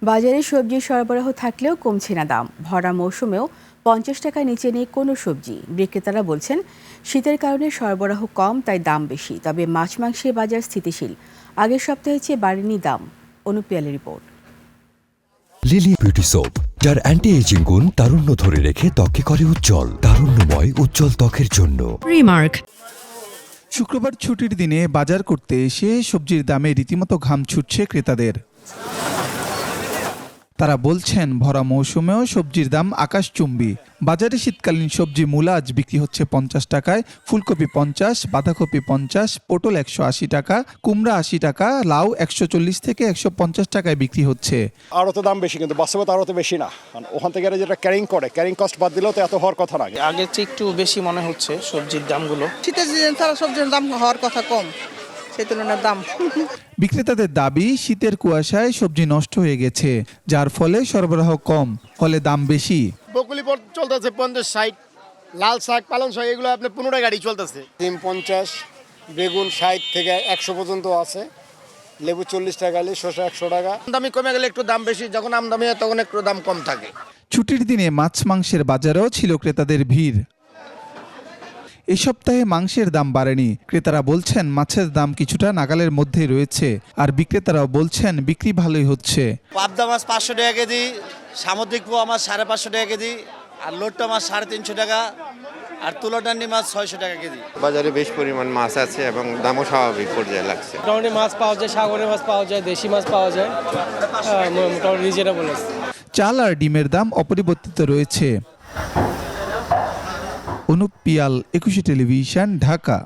বাজারে সবজির সরবরাহ থাকলেও কমছে না দাম। ভরা মৌসুমেও 50 টাকার নিচে নেই কোনো সবজি। বিক্রেতারা বলছেন শীতের কারণে সরবরাহ কম, তাই দাম বেশি। তবে মাছ মাংসের বাজার স্থিতিশীল, আগের সপ্তাহের চেয়ে বাড়েনি দাম। অনুপিয়ালের রিপোর্ট। লিলি বিউটি সোপ, যার অ্যান্টি এজিং গুণ তারুণ্য ধরে রেখে ত্বকে করে উজ্জ্বল। তারুণ্যময় উজ্জ্বল ত্বকের জন্য রিমার্ক। শুক্রবার ছুটির দিনে বাজার করতে এসে সবজির দামে রীতিমতো ঘাম ছুটছে ক্রেতাদের। তারা বলছেন ভরা মৌসুমেও সবজির দাম আকাশচুম্বী। বাজারে শীতকালীন সবজি মূলা আজ বিক্রি হচ্ছে 50 টাকায়, ফুলকপি 50, বাঁধাকপি 50, পটল 180 টাকা, কুমড়া 80 টাকা, লাউ 140 থেকে 150 টাকায় বিক্রি হচ্ছে। আরও তো দাম বেশি, কিন্তু বাস্তবতা আরও তো বেশি না, কারণ ওখান থেকে যেটা ক্যারিং কস্ট বাদ দিলেও তো এত হওয়ার কথা না। আগের চেয়ে একটু বেশি মনে হচ্ছে সবজির দামগুলো। শীতের সিজন ছাড়া সবজির দাম হওয়ার কথা কম, সেই তুলনায় দাম। বিক্রেতাদের দাবি, শীতের কুয়াশায় সবজি নষ্ট হয়ে গেছে, যার ফলে সরবরাহ কম, ফলে দাম বেশি। বকুলি চলতেছে 50-60, লাল শাক পালং শাক এগুলো আপনার 15 গাড়ি চলতেছে। ডিম 50, বেগুন 60 থেকে 100 পর্যন্ত আছে, লেবু 40 টাকা, শসা 100 টাকা। আমদানি কমে গেলে একটু দাম বেশি, যখন আমদানি হয় তখন একটু দাম কম থাকে। ছুটির দিনে মাছ মাংসের বাজারেও ছিল ক্রেতাদের ভিড়। এই সপ্তাহে মাংসের দাম বাড়েনি। ক্রেতারা বলছেন মাছের দাম কিছুটা নাগালের মধ্যে রয়েছে, আর বিক্রেতারাও বলছেন বিক্রি ভালোই হচ্ছে। পাবদা মাছ 500 টাকা কেজি, সামুদ্রিক পোয়া মাছ 550 টাকা কেজি, আর লোট্টা মাছ 350 টাকা, আর তুলাডান্ডি মাছ 600 টাকা কেজি। বাজারে বেশ পরিমাণ মাছ আছে এবং দামও স্বাভাবিক পর্যায়ে লাগছে। মোটামুটি মাছ পাওয়া যায়, সাগরের মাছ পাওয়া যায়, দেশি মাছ পাওয়া যায়, মোটামুটি রিজনেবল আছে। চাল আর ডিমের দাম অপরিবর্তিত রয়েছে। অনুপ পিয়াল, 21 টেলিভিশন, ঢাকা।